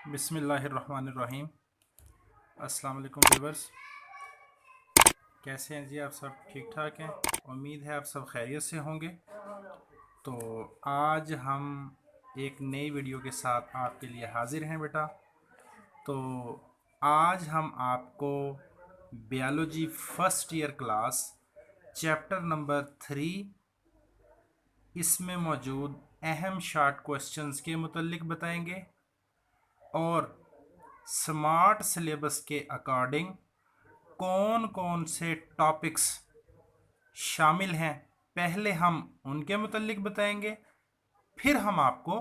बिस्मिल्लाहिर्रहमानिर्रहीम। अस्सलाम वालेकुम व्यूवर्स, कैसे हैं जी? आप सब ठीक ठाक हैं? उम्मीद है आप सब खैरियत से होंगे। तो आज हम एक नई वीडियो के साथ आपके लिए हाजिर हैं बेटा। तो आज हम आपको biology first year class chapter number 3 इसमें मौजूद अहम शॉर्ट क्वेश्चंस के मुतल्लिक बताएंगे और स्मार्ट सिलेबस के अकॉर्डिंग कौन कौन से टॉपिक्स शामिल हैं, पहले हम उनके मुतल्लिक बताएंगे, फिर हम आपको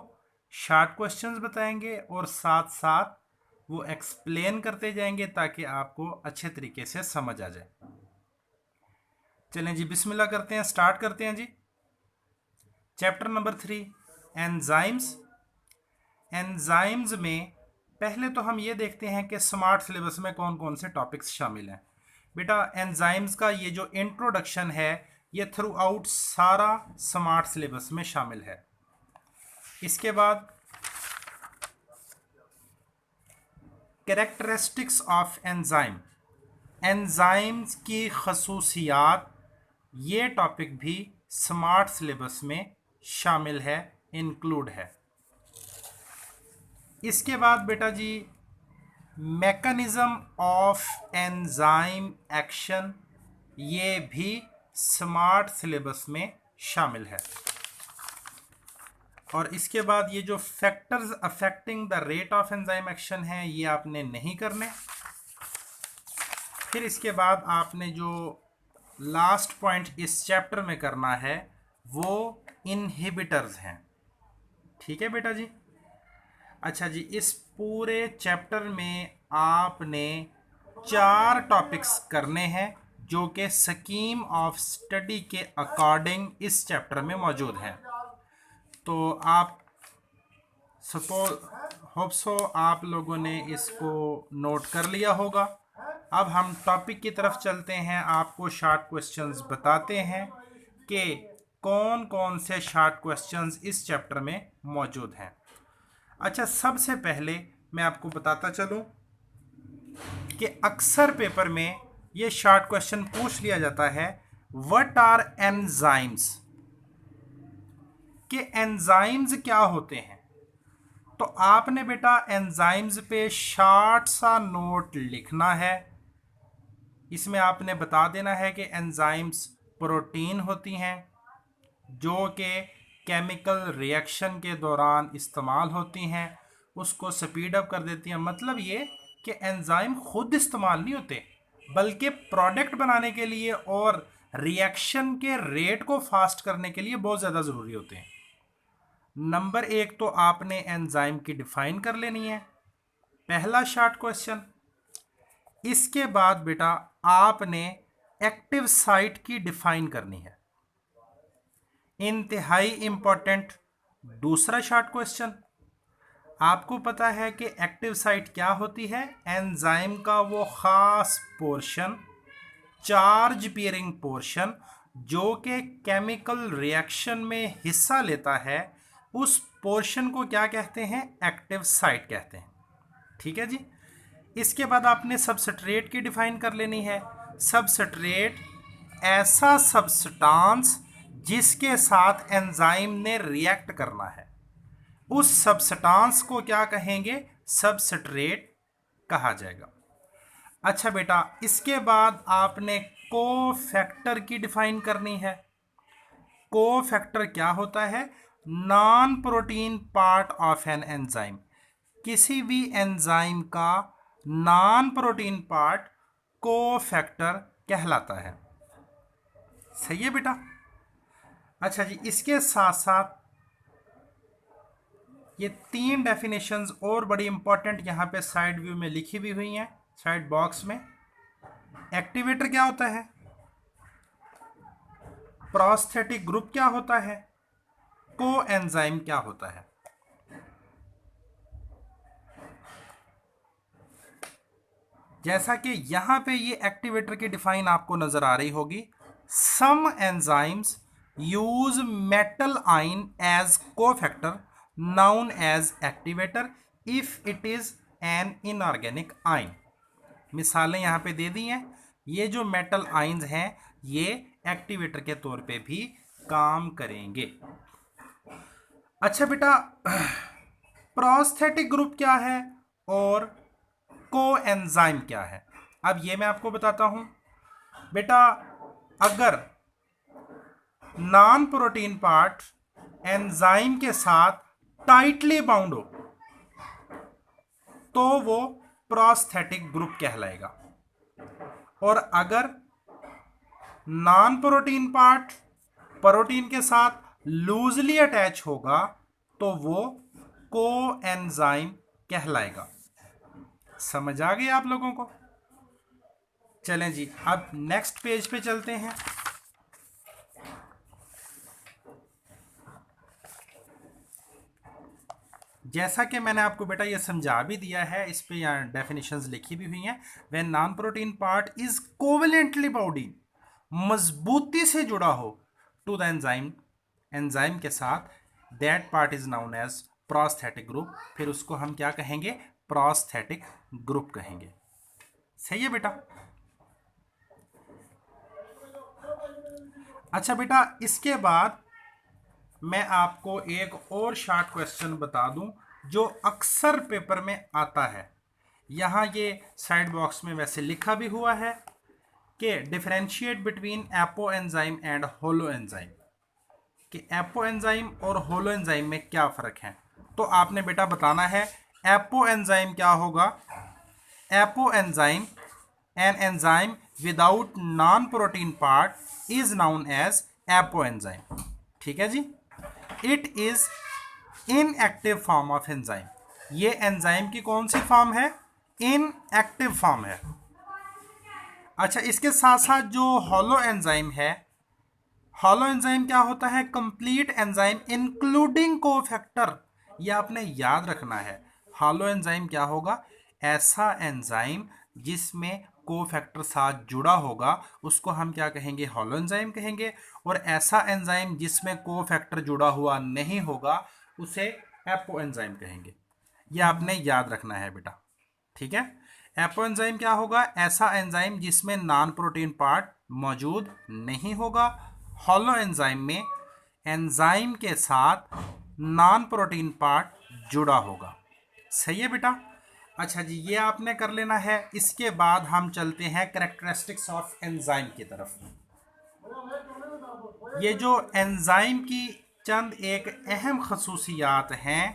शॉर्ट क्वेश्चंस बताएंगे और साथ साथ वो एक्सप्लेन करते जाएंगे ताकि आपको अच्छे तरीके से समझ आ जाए। चलें जी, बिस्मिल्लाह करते हैं, स्टार्ट करते हैं जी। Chapter number 3 enzymes. एंजाइम्स में पहले तो हम ये देखते हैं कि स्मार्ट सिलेबस में कौन कौन से टॉपिक्स शामिल हैं। बेटा एंजाइम्स का ये जो इंट्रोडक्शन है ये थ्रू आउट सारा स्मार्ट सिलेबस में शामिल है। इसके बाद कैरेक्टरिस्टिक्स ऑफ एंजाइम, एंजाइम्स की खसूसियात, ये टॉपिक भी स्मार्ट सिलेबस में शामिल है, इंक्लूड है। इसके बाद बेटा जी मैकेनिज्म ऑफ एंजाइम एक्शन, ये भी स्मार्ट सिलेबस में शामिल है। और इसके बाद ये जो factors affecting the rate of enzyme action है ये आपने नहीं करने। फिर इसके बाद आपने जो लास्ट पॉइंट इस चैप्टर में करना है वो इनहिबिटर्स हैं। ठीक है बेटा जी। अच्छा जी, इस पूरे चैप्टर में आपने 4 टॉपिक्स करने हैं जो कि स्कीम ऑफ स्टडी के अकॉर्डिंग इस चैप्टर में मौजूद हैं। तो आप सपोज होप सो आप लोगों ने इसको नोट कर लिया होगा। अब हम टॉपिक की तरफ चलते हैं, आपको शॉर्ट क्वेश्चंस बताते हैं कि कौन कौन से शॉर्ट क्वेश्चंस इस चैप्टर में मौजूद हैं। अच्छा, सबसे पहले मैं आपको बताता चलूं कि अक्सर पेपर में ये शॉर्ट क्वेश्चन पूछ लिया जाता है, व्हाट आर एंजाइम्स, कि एंजाइम्स क्या होते हैं। तो आपने बेटा एंजाइम्स पे शॉर्ट सा नोट लिखना है। इसमें आपने बता देना है कि एंजाइम्स प्रोटीन होती हैं जो कि केमिकल रिएक्शन के दौरान इस्तेमाल होती हैं, उसको स्पीड अप कर देती हैं। मतलब ये कि एंजाइम खुद इस्तेमाल नहीं होते बल्कि प्रोडक्ट बनाने के लिए और रिएक्शन के रेट को फास्ट करने के लिए बहुत ज़्यादा ज़रूरी होते हैं। नंबर 1 तो आपने एंजाइम की डिफाइन कर लेनी है, पहला शॉर्ट क्वेश्चन। इसके बाद बेटा आपने एक्टिव साइट की डिफाइन करनी है, इंतहाई इंपॉर्टेंट दूसरा शॉर्ट क्वेश्चन। आपको पता है कि एक्टिव साइट क्या होती है? एंजाइम का वो ख़ास पोर्शन, चार्ज बियरिंग पोर्शन, जो कि केमिकल रिएक्शन में हिस्सा लेता है, उस पोर्शन को क्या कहते हैं? एक्टिव साइट कहते हैं। ठीक है जी। इसके बाद आपने सबस्ट्रेट की डिफाइन कर लेनी है। सबस्ट्रेट ऐसा सबस्टांस जिसके साथ एंजाइम ने रिएक्ट करना है, उस सबस्टांस को क्या कहेंगे? सबस्ट्रेट कहा जाएगा। अच्छा बेटा, इसके बाद आपने कोफैक्टर की डिफाइन करनी है। कोफैक्टर क्या होता है? Non protein part of an enzyme, किसी भी एंजाइम का नॉन प्रोटीन पार्ट कोफैक्टर कहलाता है। सही है बेटा। अच्छा जी, इसके साथ साथ ये 3 डेफिनेशंस और बड़ी इंपॉर्टेंट यहाँ पे साइड व्यू में लिखी भी हुई हैं, साइड बॉक्स में। एक्टिवेटर क्या होता है? प्रोस्थेटिक ग्रुप क्या होता है? कोएंजाइम क्या होता है? जैसा कि यहाँ पे ये एक्टिवेटर की डिफाइन आपको नजर आ रही होगी, some enzymes use metal ion as cofactor known as activator. If it is an inorganic ion. मिसालें यहाँ पे दे दी हैं। ये जो मेटल आयंस हैं ये एक्टिवेटर के तौर पे भी काम करेंगे। अच्छा बेटा, प्रोस्थेटिक ग्रुप क्या है और कोएंजाइम क्या है, अब ये मैं आपको बताता हूं। बेटा, अगर नॉन प्रोटीन पार्ट एंजाइम के साथ टाइटली बाउंड हो तो वो प्रोस्थेटिक ग्रुप कहलाएगा, और अगर नॉन प्रोटीन पार्ट प्रोटीन के साथ लूजली अटैच होगा तो वो कोएंजाइम कहलाएगा। समझ आ गई आप लोगों को? चलें जी, अब नेक्स्ट पेज पे चलते हैं। जैसा कि मैंने आपको बेटा ये समझा भी दिया है, इस पे यहाँ डेफिनेशंस लिखी भी हुई हैं। When non protein part is covalently bound, मजबूती से जुड़ा हो टू द एंजाइम, एंजाइम के साथ, that part is known as prosthetic group. फिर उसको हम क्या कहेंगे? प्रोस्थेटिक ग्रुप कहेंगे। सही है बेटा? अच्छा बेटा, इसके बाद मैं आपको एक और शॉर्ट क्वेश्चन बता दूं जो अक्सर पेपर में आता है। यहाँ ये साइड बॉक्स में वैसे लिखा भी हुआ है कि differentiate between apo enzyme and holo enzyme, कि एपो एंजाइम और होलो एंजाइम में क्या फ़र्क है। तो आपने बेटा बताना है एपो एंजाइम क्या होगा। Apoenzyme, an enzyme without non protein part is known as apoenzyme. ठीक है जी? It is inactive form of enzyme. ये एंजाइम की कौन सी फॉर्म है? इनएक्टिव फॉर्म है। अच्छा, इसके साथ साथ जो होलो एंजाइम है, होलो एंजाइम क्या होता है? Complete enzyme including cofactor. ये आपने याद रखना है। होलो एंजाइम क्या होगा? ऐसा एंजाइम जिसमें कोफैक्टर साथ जुड़ा होगा उसको हम क्या कहेंगे? होलो एंजाइम कहेंगे। और ऐसा एंजाइम जिसमें कोफैक्टर जुड़ा हुआ नहीं होगा उसे एपो एंजाइम कहेंगे। ये आपने याद रखना है बेटा। ठीक है? एपो एंजाइम क्या होगा? ऐसा एंजाइम जिसमें नॉन प्रोटीन पार्ट मौजूद नहीं होगा। होलो एंजाइम में एंजाइम के साथ नॉन प्रोटीन पार्ट जुड़ा होगा। सही है बेटा? अच्छा जी, ये आपने कर लेना है। इसके बाद हम चलते हैं कैरेक्टरिस्टिक्स ऑफ एंजाइम की तरफ। ये जो एंजाइम की चंद एक अहम खसूसियात हैं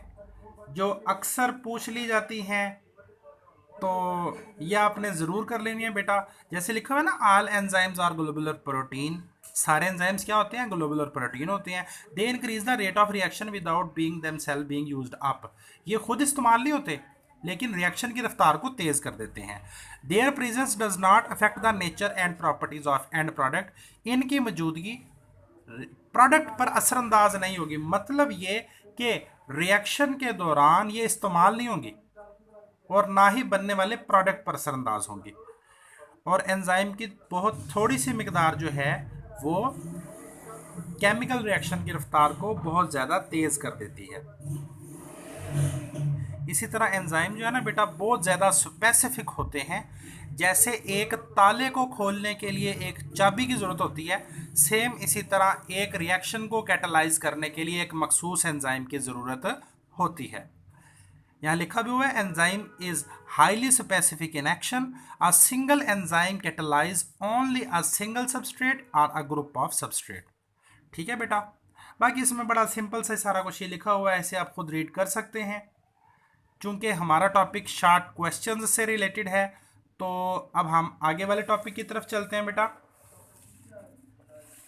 जो अक्सर पूछ ली जाती हैं, तो ये आपने ज़रूर कर लेनी है बेटा। जैसे लिखा हुआ है ना, all enzymes are globular protein. सारे एंजाइम्स क्या होते हैं? ग्लोबुलर प्रोटीन होते हैं। They increase the rate of reaction without being themselves being used up. ये खुद इस्तेमाल नहीं होते लेकिन रिएक्शन की रफ्तार को तेज कर देते हैं। There presence does not affect the nature and properties of and product. इनकी मौजूदगी प्रोडक्ट पर असरअंदाज नहीं होगी। मतलब ये कि रिएक्शन के दौरान ये इस्तेमाल नहीं होंगी और ना ही बनने वाले प्रोडक्ट पर असरअंदाज होंगी। और एंजाइम की बहुत थोड़ी सी मिकदार जो है वो केमिकल रिएक्शन की रफ्तार को बहुत ज़्यादा तेज़ कर देती है। इसी तरह एंजाइम जो है ना बेटा बहुत ज़्यादा स्पेसिफिक होते हैं। जैसे एक ताले को खोलने के लिए एक चाबी की ज़रूरत होती है, सेम इसी तरह एक रिएक्शन को कैटलाइज करने के लिए एक मखसूस एंजाइम की ज़रूरत होती है। यहाँ लिखा भी हुआ है, enzyme is highly specific in action. A single enzyme catalyse only a single substrate और अ ग्रुप ऑफ सबस्ट्रेट। ठीक है बेटा? बाकी इसमें बड़ा सिंपल से सारा कुछ ये लिखा हुआ है, ऐसे आप खुद रीड कर सकते हैं। चूंकि हमारा टॉपिक शॉर्ट क्वेश्चंस से रिलेटेड है, तो अब हम आगे वाले टॉपिक की तरफ चलते हैं बेटा।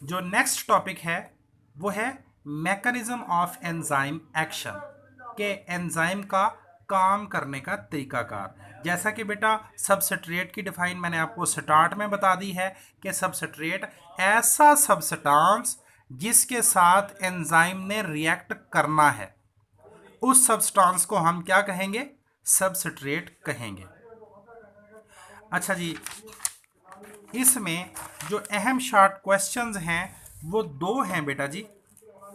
जो नेक्स्ट टॉपिक है वो है मैकेनिज्म ऑफ एंजाइम एक्शन, के एंजाइम का काम करने का तरीकाकार। जैसा कि बेटा सबस्ट्रेट की डिफाइन मैंने आपको स्टार्ट में बता दी है कि सबस्ट्रेट ऐसा सब्सटेंस जिसके साथ एंजाइम ने रिएक्ट करना है, उस सब्सटेंस को हम क्या कहेंगे? सबस्ट्रेट कहेंगे। अच्छा जी, इसमें जो अहम शॉर्ट क्वेश्चंस हैं वो दो हैं बेटा जी।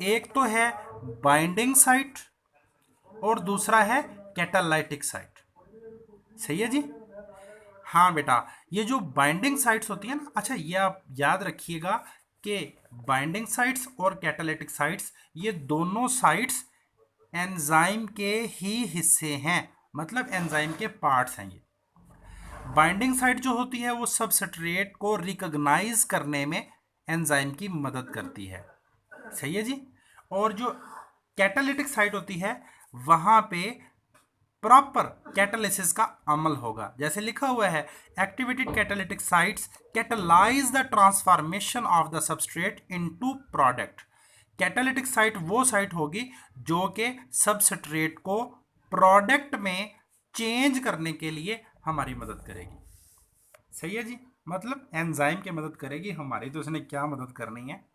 एक तो है बाइंडिंग साइट और दूसरा है कैटालाइटिक साइट। सही है जी। हाँ बेटा, ये जो बाइंडिंग साइट्स होती है ना, अच्छा ये आप याद रखिएगा कि बाइंडिंग साइट्स और कैटालिटिक साइट्स ये दोनों साइट्स एंजाइम के ही हिस्से हैं, मतलब एंजाइम के पार्ट्स हैं ये। बाइंडिंग साइट जो होती है वो सबस्ट्रेट को रिकॉग्नाइज करने में एंजाइम की मदद करती है। सही है जी। और जो कैटालिटिक साइट होती है वहां पे प्रॉपर कैटालिसिस का अमल होगा। जैसे लिखा हुआ है, activated catalytic sites catalyse the transformation of the substrate into product. Catalytic site वो साइट होगी जो कि सबस्ट्रेट को प्रोडक्ट में चेंज करने के लिए हमारी मदद करेगी। सही है जी, मतलब एंजाइम की मदद करेगी हमारी, तो उसने क्या मदद करनी है।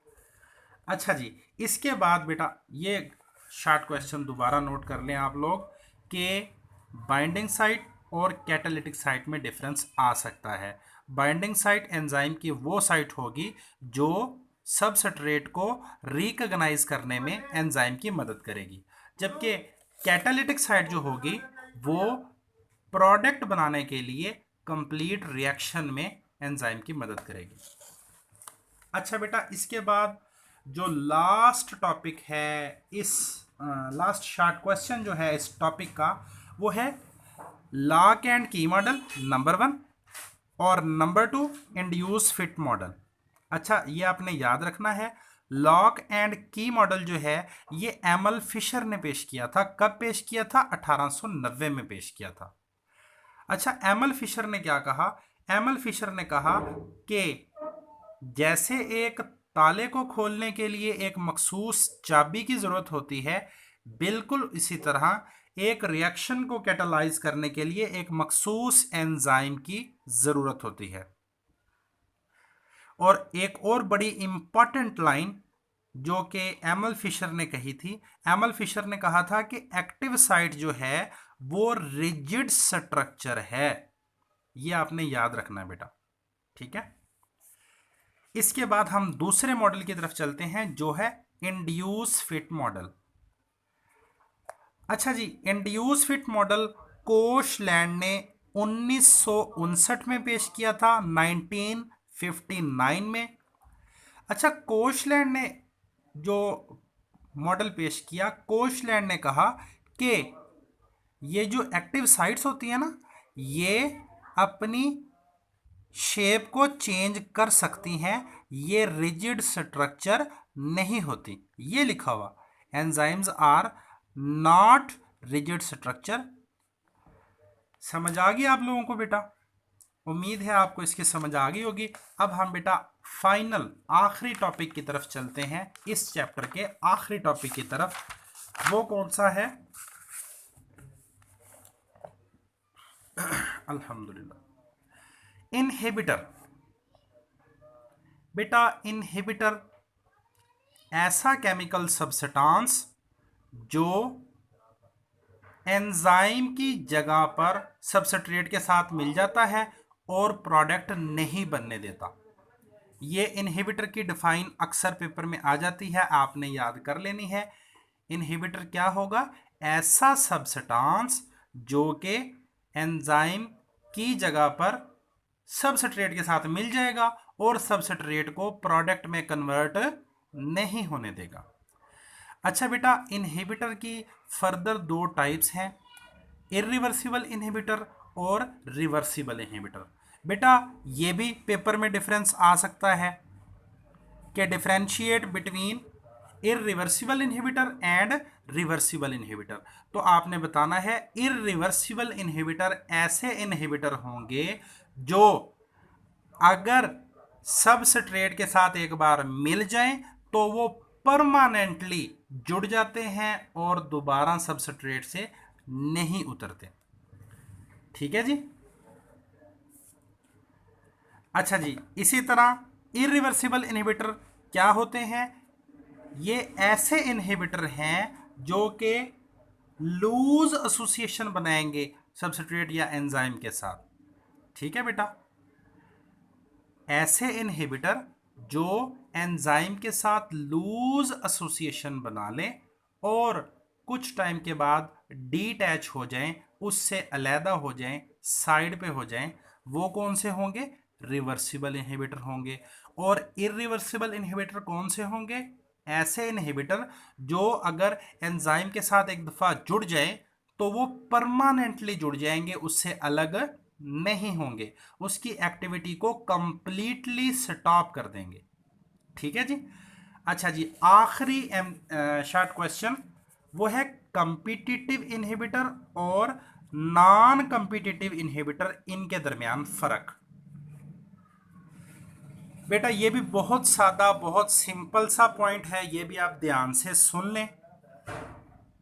अच्छा जी, इसके बाद बेटा ये शॉर्ट क्वेश्चन दोबारा नोट कर लें आप लोग कि बाइंडिंग साइट और कैटालिटिक साइट में डिफरेंस आ सकता है। बाइंडिंग साइट एंजाइम की वो साइट होगी जो सबस्ट्रेट को रिकॉग्नाइज करने में एंजाइम की मदद करेगी, जबकि कैटालिटिक साइट जो होगी वो प्रोडक्ट बनाने के लिए कंप्लीट रिएक्शन में एंजाइम की मदद करेगी। अच्छा बेटा, इसके बाद जो लास्ट टॉपिक है इस लास्ट शॉर्ट क्वेश्चन जो है इस टॉपिक का, वो है लॉक एंड की मॉडल नंबर 1 और नंबर 2 इंड्यूस फिट मॉडल। अच्छा, ये आपने याद रखना है, लॉक एंड की मॉडल जो है ये एमल फिशर ने पेश किया था। कब पेश किया था? 1890 में पेश किया था। अच्छा, एमल फिशर ने क्या कहा? एमल फिशर ने कहा कि जैसे एक ताले को खोलने के लिए एक मखसूस चाबी की जरूरत होती है, बिल्कुल इसी तरह एक रिएक्शन को कैटालाइज करने के लिए एक मखसूस एंजाइम की जरूरत होती है। और एक और बड़ी इंपॉर्टेंट लाइन जो कि एमल फिशर ने कही थी, एमल फिशर ने कहा था कि एक्टिव साइट जो है वो रिजिड स्ट्रक्चर है। ये आपने याद रखना है बेटा, ठीक है। इसके बाद हम दूसरे मॉडल की तरफ चलते हैं जो है इंड्यूस फिट मॉडल। अच्छा जी, इंड्यूस फिट मॉडल कोशलैंड ने 1959 में पेश किया था, 1959 में। अच्छा, कोशलैंड ने जो मॉडल पेश किया, कोशलैंड ने कहा कि ये जो एक्टिव साइट्स होती है ना, ये अपनी शेप को चेंज कर सकती हैं, ये रिजिड स्ट्रक्चर नहीं होती। ये लिखा हुआ, enzymes are not rigid structure. समझ आ गई आप लोगों को बेटा? उम्मीद है आपको इसकी समझ आ गई होगी। अब हम बेटा फाइनल आखिरी टॉपिक की तरफ चलते हैं, इस चैप्टर के आखिरी टॉपिक की तरफ। वो कौन सा है? अल्हम्दुलिल्लाह, इनहिबिटर। बेटा इनहिबिटर ऐसा केमिकल सब्सटेंस जो एंजाइम की जगह पर सबस्ट्रेट के साथ मिल जाता है और प्रोडक्ट नहीं बनने देता। ये इनहिबिटर की डिफाइन अक्सर पेपर में आ जाती है, आपने याद कर लेनी है। इनहिबिटर क्या होगा? ऐसा सब्सटेंस जो कि एंजाइम की जगह पर सबस्ट्रेट के साथ मिल जाएगा और सबस्ट्रेट को प्रोडक्ट में कन्वर्ट नहीं होने देगा। अच्छा बेटा, इनहिबिटर की फर्दर 2 टाइप्स हैं, इरिवर्सिबल इनहिबिटर और रिवर्सिबल इनहिबिटर। बेटा ये भी पेपर में डिफरेंस आ सकता है कि differentiate between irreversible inhibitor and reversible inhibitor. तो आपने बताना है इरिवर्सिबल इनहिबिटर ऐसे इनहिबिटर होंगे जो अगर सबस्ट्रेट के साथ एक बार मिल जाएं तो वो परमानेंटली जुड़ जाते हैं और दोबारा सबस्ट्रेट से नहीं उतरते। ठीक है जी। अच्छा जी, इसी तरह इरिवर्सिबल इनहिबिटर क्या होते हैं? ये ऐसे इनहिबिटर हैं जो कि लूज एसोसिएशन बनाएंगे सबस्ट्रेट या एंजाइम के साथ। ठीक है बेटा, ऐसे इनहिबिटर जो एंजाइम के साथ लूज एसोसिएशन बना लें और कुछ टाइम के बाद डीटैच हो जाएं, उससे अलहदा हो जाएं, साइड पे हो जाएं, वो कौन से होंगे? रिवर्सिबल इनहिबिटर होंगे। और इरिवर्सिबल इनहिबिटर कौन से होंगे? ऐसे इनहिबिटर जो अगर एंजाइम के साथ एक दफ़ा जुड़ जाए तो वो परमानेंटली जुड़ जाएंगे, उससे अलग नहीं होंगे, उसकी एक्टिविटी को कंप्लीटली स्टॉप कर देंगे। ठीक है जी। अच्छा जी, आखिरी शॉर्ट क्वेश्चन वो है कंपिटिटिव इनहिबिटर और नॉन कंपिटिटिव इनहिबिटर, इनके दरमियान फर्क। बेटा ये भी बहुत सादा, बहुत सिंपल सा पॉइंट है, ये भी आप ध्यान से सुन लें।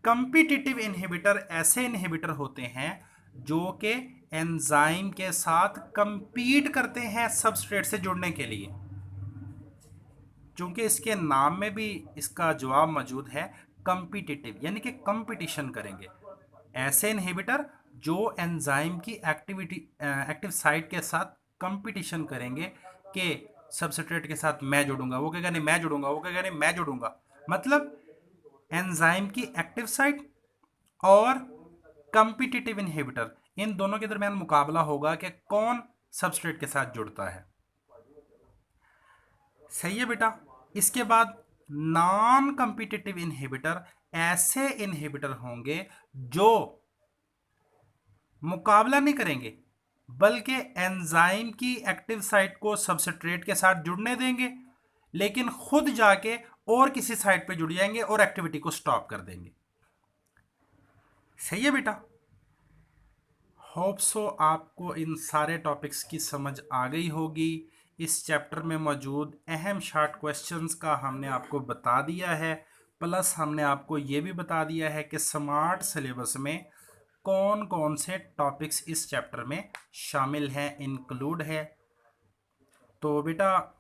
कंपिटिटिव इनहिबिटर ऐसे इनहिबिटर होते हैं जो कि एंजाइम के साथ कंपीट करते हैं सबस्ट्रेट से जुड़ने के लिए। चूंकि इसके नाम में भी इसका जवाब मौजूद है, कंपिटिटिव, यानी कि कंपटीशन करेंगे। ऐसे इनहिबिटर जो एंजाइम की एक्टिव साइट के साथ कंपटीशन करेंगे कि सबस्ट्रेट के साथ मैं जुड़ूंगा, वो कहेगा नहीं मैं जुड़ूंगा, वो कहेगा नहीं मैं जुड़ूंगा। मतलब एंजाइम की एक्टिव साइट और कंपिटिटिव इनहिबिटर, इन दोनों के दरमियान मुकाबला होगा कि कौन सबस्ट्रेट के साथ जुड़ता है। सही है बेटा। इसके बाद नॉन कंपिटिटिव इनहिबिटर ऐसे इनहिबिटर होंगे जो मुकाबला नहीं करेंगे, बल्कि एंजाइम की एक्टिव साइट को सबस्ट्रेट के साथ जुड़ने देंगे, लेकिन खुद जाके और किसी साइट पे जुड़ जाएंगे और एक्टिविटी को स्टॉप कर देंगे। सही है बेटा। होप सो आपको इन सारे टॉपिक्स की समझ आ गई होगी। इस चैप्टर में मौजूद अहम शॉर्ट क्वेश्चंस का हमने आपको बता दिया है, प्लस हमने आपको ये भी बता दिया है कि स्मार्ट सिलेबस में कौन कौन से टॉपिक्स इस चैप्टर में शामिल हैं, इंक्लूड है। तो बेटा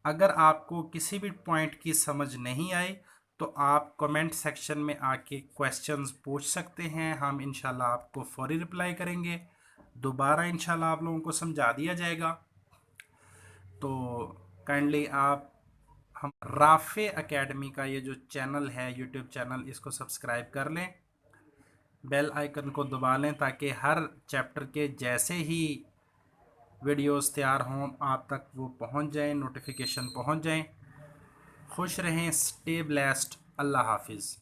अगर आपको किसी भी पॉइंट की समझ नहीं आई तो आप कमेंट सेक्शन में आके क्वेश्चंस पूछ सकते हैं, हम इंशाल्लाह आपको फौरी रिप्लाई करेंगे, दोबारा इंशाल्लाह आप लोगों को समझा दिया जाएगा। तो काइंडली आप हम राफे एकेडमी का ये जो चैनल है, यूट्यूब चैनल, इसको सब्सक्राइब कर लें, बेल आइकन को दबा लें ताकि हर चैप्टर के जैसे ही वीडियोस तैयार हों आप तक वो पहुंच जाएं, नोटिफिकेशन पहुंच जाएं। खुश रहें, स्टे ब्लेस्ड, अल्लाह हाफिज़।